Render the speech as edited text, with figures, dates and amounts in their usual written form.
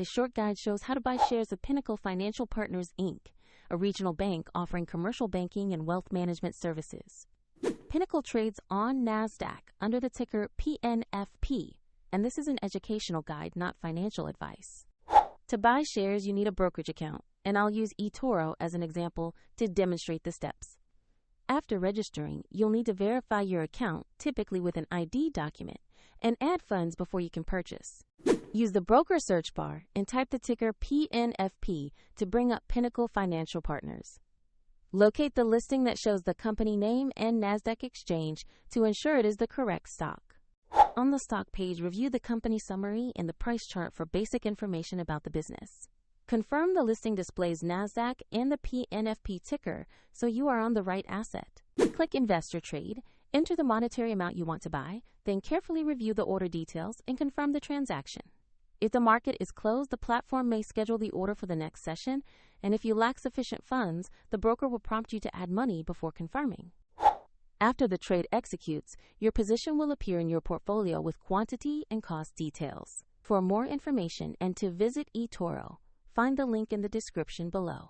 this short guide shows how to buy shares of Pinnacle Financial Partners Inc., a regional bank offering commercial banking and wealth management services. Pinnacle trades on NASDAQ under the ticker PNFP, and this is an educational guide, not financial advice. To buy shares, you need a brokerage account, and I'll use eToro as an example to demonstrate the steps. After registering, you'll need to verify your account, typically with an ID document, and add funds before you can purchase. Use the broker search bar and type the ticker PNFP to bring up Pinnacle Financial Partners. Locate the listing that shows the company name and NASDAQ exchange to ensure it is the correct stock. On the stock page, review the company summary and the price chart for basic information about the business. Confirm the listing displays NASDAQ and the PNFP ticker so you are on the right asset. Click Invest or Trade, enter the monetary amount you want to buy, then carefully review the order details and confirm the transaction. If the market is closed, the platform may schedule the order for the next session, and if you lack sufficient funds, the broker will prompt you to add money before confirming. After the trade executes, your position will appear in your portfolio with quantity and cost details. For more information and to visit eToro, find the link in the description below.